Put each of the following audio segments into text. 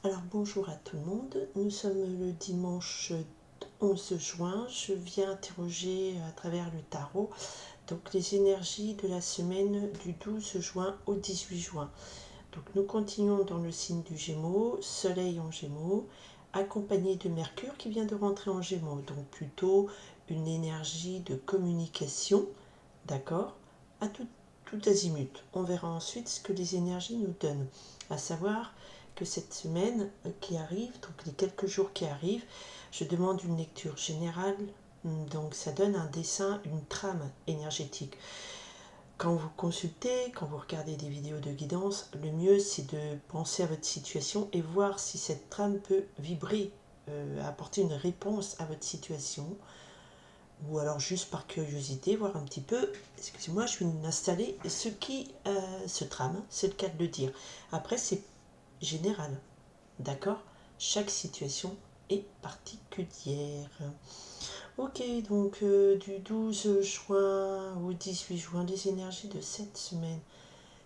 Alors bonjour à tout le monde, nous sommes le dimanche 11 juin, je viens interroger à travers le tarot donc les énergies de la semaine du 12 juin au 18 juin. Donc nous continuons dans le signe du Gémeaux, Soleil en Gémeaux, accompagné de Mercure qui vient de rentrer en Gémeaux, donc plutôt une énergie de communication, d'accord, à tout azimut. On verra ensuite ce que les énergies nous donnent, à savoir que cette semaine qui arrive, donc les quelques jours qui arrivent, je demande une lecture générale, donc ça donne un dessin, une trame énergétique. Quand vous consultez, quand vous regardez des vidéos de guidance, le mieux c'est de penser à votre situation et voir si cette trame peut vibrer, apporter une réponse à votre situation, ou alors juste par curiosité, voir un petit peu, excusez-moi, je vais m'installer, ce qui se trame, c'est le cas de le dire. Après c'est général, d'accord? Chaque situation est particulière. Ok, donc du 12 juin au 18 juin, les énergies de cette semaine.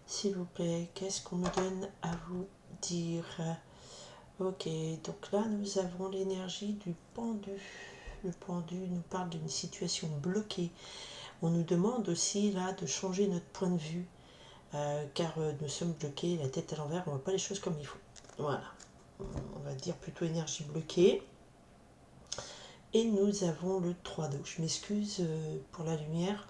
S'il vous plaît, qu'est-ce qu'on me donne à vous dire? Ok, donc là nous avons l'énergie du pendu. Le pendu nous parle d'une situation bloquée. On nous demande aussi là de changer notre point de vue, car nous sommes bloqués, la tête à l'envers, on ne voit pas les choses comme il faut. Voilà, on va dire plutôt énergie bloquée. Et nous avons le 3 d'eau. Je m'excuse pour la lumière.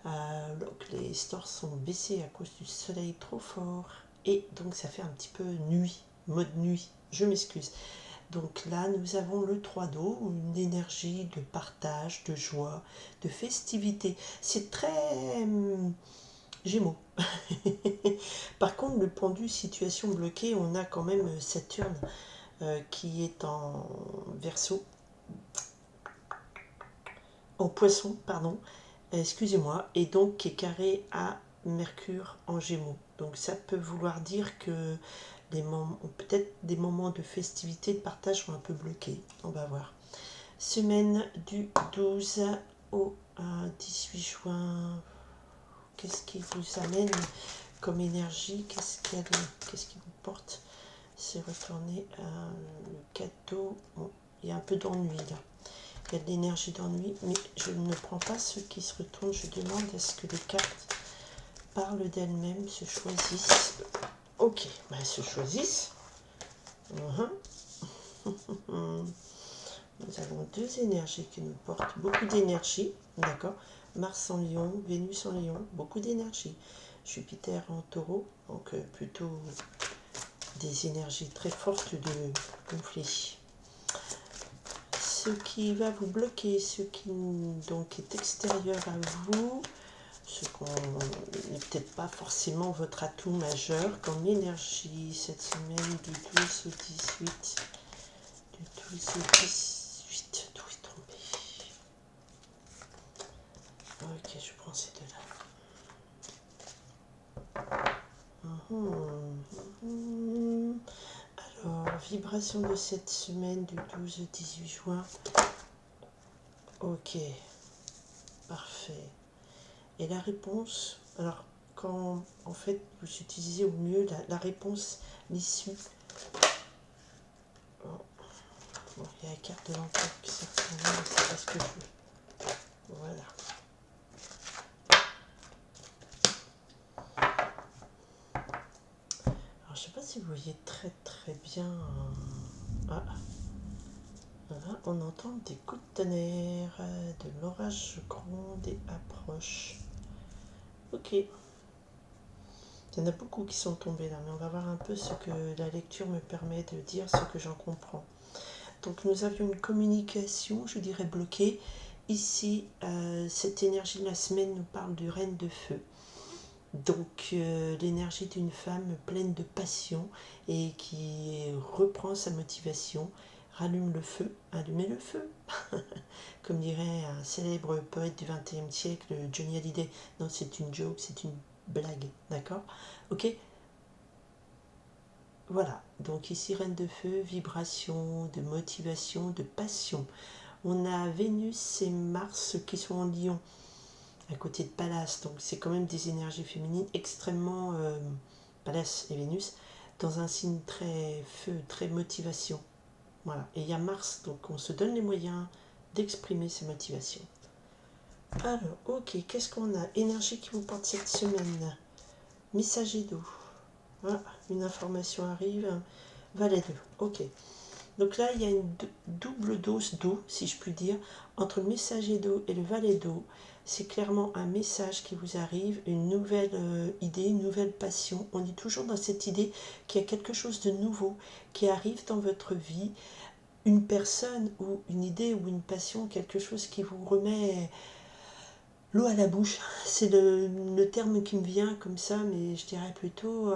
Donc les stores sont baissés à cause du soleil trop fort. Et donc ça fait un petit peu nuit, mode nuit. Je m'excuse. Donc là, nous avons le 3 d'eau, une énergie de partage, de joie, de festivité. C'est très Gémeaux. Par contre, le pendu, situation bloquée, on a quand même Saturne qui est en Verseau, en Poisson, pardon, excusez-moi, et donc qui est carré à Mercure en Gémeaux. Donc ça peut vouloir dire que peut-être des moments de festivité, de partage sont un peu bloqués. On va voir. Semaine du 12 au 18 juin. Qu'est-ce qui vous amène comme énergie? Qu'est-ce qui vous porte? C'est retourné le cadeau. Bon, il y a un peu d'ennui là. Il y a de l'énergie d'ennui, mais je ne prends pas ceux qui se retournent. Je demande à ce que les cartes parlent d'elles-mêmes, se choisissent. Ok, bah, elles se choisissent. Nous avons deux énergies qui nous portent beaucoup d'énergie, d'accord? Mars en Lion, Vénus en Lion, beaucoup d'énergie. Jupiter en Taureau, donc plutôt des énergies très fortes de conflit. Ce qui va vous bloquer, ce qui donc est extérieur à vous, ce qu'on n'est peut-être pas forcément votre atout majeur comme énergie cette semaine du 12 au 18. Du 12 au 18, tout est tombé. Ok, je prends ces deux-là. Alors, vibration de cette semaine du 12 au 18 juin. Ok, parfait. Et la réponse, alors quand en fait vous utilisez au mieux la réponse, l'issue. Bon, il y a la carte de l'emploi qui certainement, c'est pas ce que je veux. Voilà. Alors je sais pas si vous voyez très bien. Ah, voilà, on entend des coups de tonnerre, de l'orage gronde et approche. Ok. Il y en a beaucoup qui sont tombés là, mais on va voir un peu ce que la lecture me permet de dire, ce que j'en comprends. Donc nous avions une communication, je dirais, bloquée. Ici, cette énergie de la semaine nous parle du reine de feu. Donc l'énergie d'une femme pleine de passion et qui reprend sa motivation, rallume le feu, allumez le feu, comme dirait un célèbre poète du XXe siècle, Johnny Hallyday. Non, c'est une joke, c'est une blague, d'accord? Ok. Voilà, donc ici reine de feu, vibration, de motivation, de passion. On a Vénus et Mars qui sont en Lion, à côté de Pallas, donc c'est quand même des énergies féminines extrêmement, Pallas et Vénus, dans un signe très feu, très motivation. Voilà. Et il y a Mars, donc on se donne les moyens d'exprimer ses motivations. Alors, ok, qu'est-ce qu'on a? Énergie qui vous porte cette semaine. Messager d'eau. Ah, une information arrive. Valet d'eau. Ok. Donc là, il y a une double dose d'eau, si je puis dire, entre le messager d'eau et le valet d'eau. C'est clairement un message qui vous arrive, une nouvelle idée, une nouvelle passion. On est toujours dans cette idée qu'il y a quelque chose de nouveau qui arrive dans votre vie, une personne ou une idée ou une passion, quelque chose qui vous remet l'eau à la bouche. C'est le terme qui me vient comme ça, mais je dirais plutôt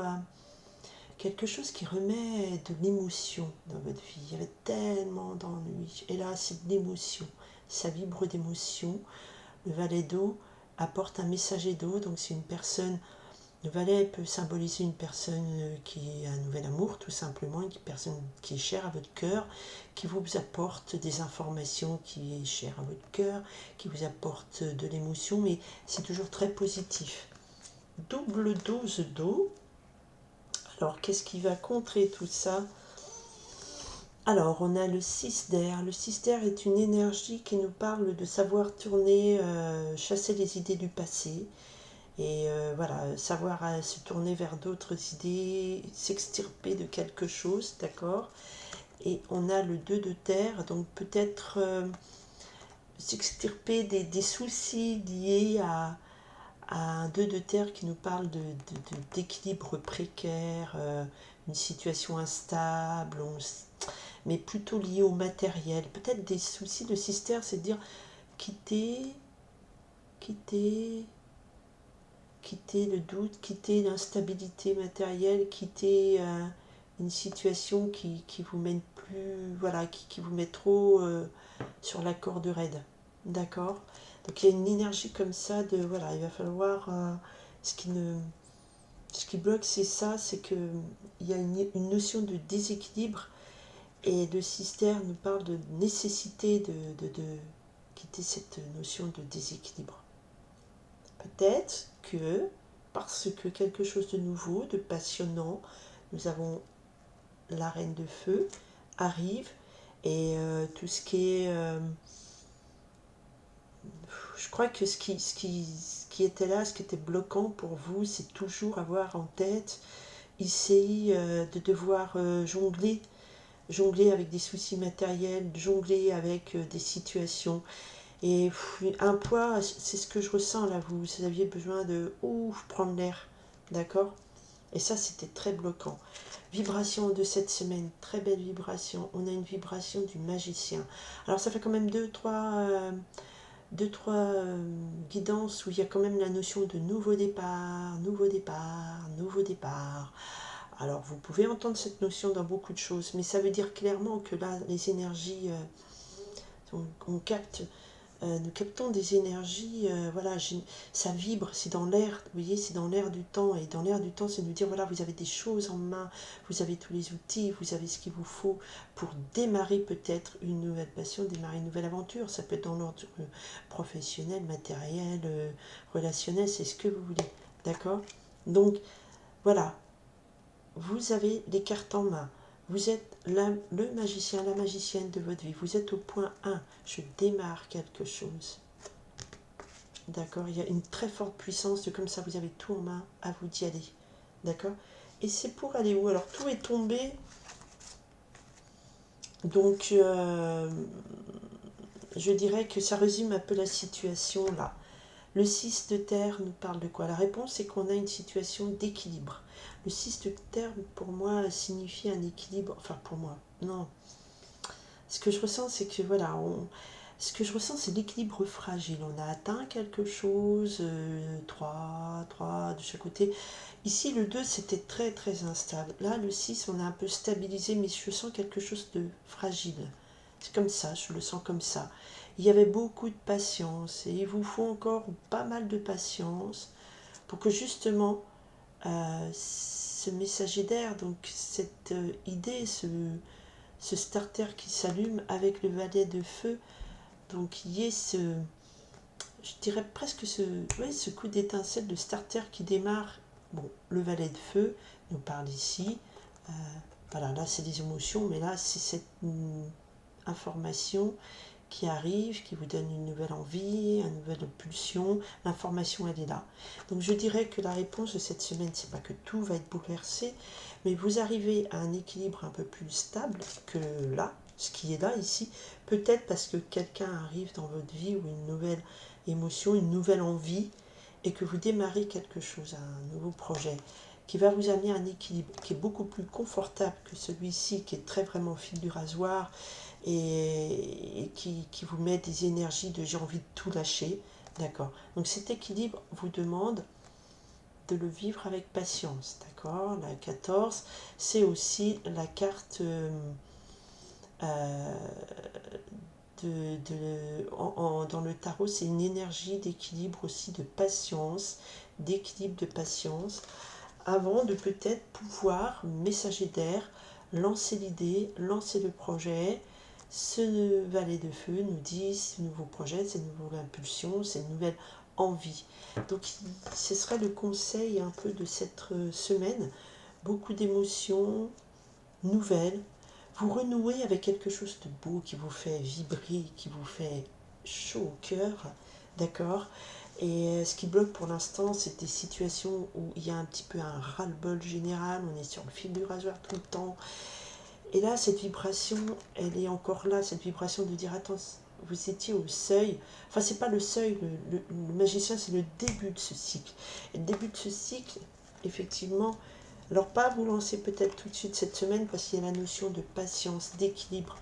quelque chose qui remet de l'émotion dans votre vie. Il y avait tellement d'ennuis. Et là, c'est de l'émotion. Ça vibre d'émotion. Le valet d'eau apporte un messager d'eau, donc c'est une personne. Le valet peut symboliser une personne qui a un nouvel amour, tout simplement, une personne qui est chère à votre cœur, qui vous apporte des informations qui est chère à votre cœur, qui vous apporte de l'émotion, mais c'est toujours très positif. Double dose d'eau. Alors, qu'est-ce qui va contrer tout ça? Alors, on a le 6 d'air. Le 6 d'air est une énergie qui nous parle de savoir tourner, chasser les idées du passé. Et voilà, savoir se tourner vers d'autres idées, s'extirper de quelque chose, d'accord? Et on a le 2 de terre, donc peut-être s'extirper des soucis liés à un 2 de terre qui nous parle d'équilibre précaire, une situation instable, mais plutôt lié au matériel. Peut-être des soucis de sister, c'est de dire quitter, quitter, quitter le doute, quitter l'instabilité matérielle, quitter une situation qui vous mène plus, voilà, qui vous met trop sur la corde raide. D'accord? Donc il y a une énergie comme ça de, voilà, il va falloir, ce qui bloque, c'est ça, c'est qu'il y a une notion de déséquilibre et le sister nous parle de nécessité de quitter cette notion de déséquilibre. Peut-être que, parce que quelque chose de nouveau, de passionnant, nous avons la reine de feu, arrive, et tout ce qui est... je crois que ce qui était là, ce qui était bloquant pour vous, c'est toujours avoir en tête, essayer de devoir jongler avec des soucis matériels, jongler avec des situations. Et un poids, c'est ce que je ressens là, vous aviez besoin de prendre l'air, d'accord? Et ça, c'était très bloquant. Vibration de cette semaine, très belle vibration. On a une vibration du magicien. Alors ça fait quand même deux, trois guidances où il y a quand même la notion de nouveau départ, nouveau départ, nouveau départ. Alors vous pouvez entendre cette notion dans beaucoup de choses, mais ça veut dire clairement que là, les énergies, on capte, nous captons des énergies, voilà, ça vibre, c'est dans l'air, vous voyez, c'est dans l'air du temps, et dans l'air du temps, c'est nous dire, voilà, vous avez des choses en main, vous avez tous les outils, vous avez ce qu'il vous faut pour démarrer peut-être une nouvelle passion, démarrer une nouvelle aventure, ça peut être dans l'ordre professionnel, matériel, relationnel, c'est ce que vous voulez, d'accord? Donc, voilà, vous avez les cartes en main. Vous êtes le magicien, la magicienne de votre vie. Vous êtes au point 1. Je démarre quelque chose. D'accord? Il y a une très forte puissance de comme ça, vous avez tout en main, à vous d'y aller. D'accord? Et c'est pour aller où? Alors, tout est tombé. Donc, je dirais que ça résume un peu la situation là. Le 6 de terre nous parle de quoi? La réponse est qu'on a une situation d'équilibre. Le 6 de terre, pour moi, signifie un équilibre. Enfin, pour moi, non. Ce que je ressens, c'est que voilà, ce que je ressens, c'est l'équilibre fragile. On a atteint quelque chose, 3 de chaque côté. Ici, le 2 c'était très très instable. Là, le 6 on a un peu stabilisé, mais je sens quelque chose de fragile. C'est comme ça, je le sens comme ça. Il y avait beaucoup de patience et il vous faut encore pas mal de patience pour que justement ce messager d'air, donc cette idée, ce starter qui s'allume avec le valet de feu, donc il y ait je dirais presque ce coup d'étincelle de starter qui démarre. Bon, le valet de feu nous parle ici Voilà, là c'est des émotions, mais là c'est cette information qui arrive, qui vous donne une nouvelle envie, une nouvelle pulsion. L'information, elle est là. Donc je dirais que la réponse de cette semaine, c'est pas que tout va être bouleversé, mais vous arrivez à un équilibre un peu plus stable que là, ce qui est là ici. Peut-être parce que quelqu'un arrive dans votre vie ou une nouvelle émotion, une nouvelle envie, et que vous démarrez quelque chose, un nouveau projet, qui va vous amener un équilibre qui est beaucoup plus confortable que celui-ci, qui est très vraiment au fil du rasoir, et qui vous met des énergies de j'ai envie de tout lâcher. D'accord. Donc cet équilibre vous demande de le vivre avec patience. D'accord. La 14, c'est aussi la carte dans le tarot, c'est une énergie d'équilibre aussi, de patience, d'équilibre de patience, avant de peut-être pouvoir, messager d'air, lancer l'idée, lancer le projet. Ce valet de feu nous dit ce nouveau projet, cette nouvelle impulsion, cette nouvelle envie. Donc ce serait le conseil un peu de cette semaine. Beaucoup d'émotions nouvelles. Vous renouez avec quelque chose de beau qui vous fait vibrer, qui vous fait chaud au cœur. D'accord. Et ce qui bloque pour l'instant, c'est des situations où il y a un petit peu un ras-le-bol général, on est sur le fil du rasoir tout le temps. Et là, cette vibration, elle est encore là, cette vibration de dire, attends, vous étiez au seuil. Enfin, c'est pas le seuil, le magicien, c'est le début de ce cycle. Et le début de ce cycle, effectivement, alors pas vous lancer peut-être tout de suite cette semaine, parce qu'il y a la notion de patience, d'équilibre.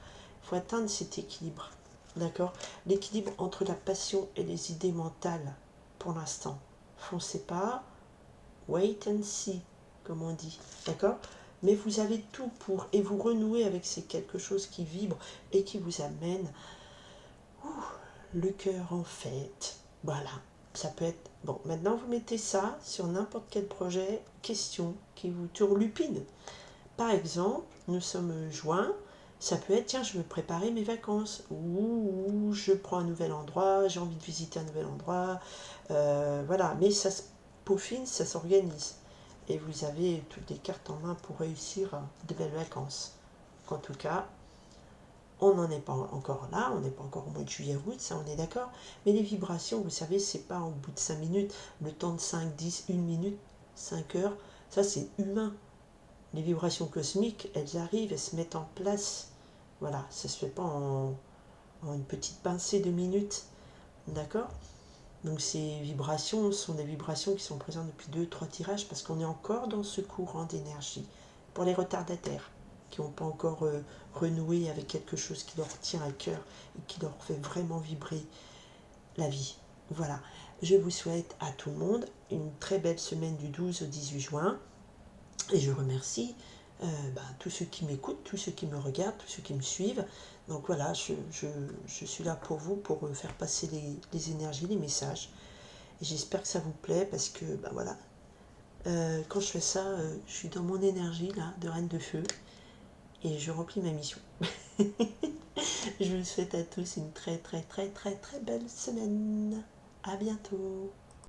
Il faut atteindre cet équilibre. D'accord. L'équilibre entre la passion et les idées mentales, pour l'instant. Foncez pas, wait and see, comme on dit. D'accord. Mais vous avez tout pour, et vous renouez avec ces quelque chose qui vibre et qui vous amène le cœur en fête. Voilà. Ça peut être... Bon, maintenant vous mettez ça sur n'importe quel projet, question qui vous turlupine. Par exemple, nous sommes juin, ça peut être, tiens, je veux préparer mes vacances, ou je prends un nouvel endroit, j'ai envie de visiter un nouvel endroit, voilà, mais ça se peaufine, ça s'organise. Et vous avez toutes les cartes en main pour réussir de belles vacances. En tout cas, on n'en est pas encore là, on n'est pas encore au mois de juillet-août, ça on est d'accord, mais les vibrations, vous savez, c'est pas au bout de 5 minutes, le temps de 5, 10, 1 minute, 5 heures, ça c'est humain. Les vibrations cosmiques, elles arrivent, elles se mettent en place. Voilà, ça se fait pas en une petite pincée de minutes. D'accord. Donc ces vibrations sont des vibrations qui sont présentes depuis 2-3 tirages parce qu'on est encore dans ce courant d'énergie. Pour les retardataires qui n'ont pas encore renoué avec quelque chose qui leur tient à cœur et qui leur fait vraiment vibrer la vie. Voilà, je vous souhaite à tout le monde une très belle semaine du 12 au 18 juin. Et je remercie tous ceux qui m'écoutent, tous ceux qui me regardent, tous ceux qui me suivent. Donc voilà, je suis là pour vous, pour faire passer les énergies, les messages. Et j'espère que ça vous plaît parce que, voilà, quand je fais ça, je suis dans mon énergie là, de reine de feu et je remplis ma mission. Je vous souhaite à tous une très très très très très belle semaine. À bientôt.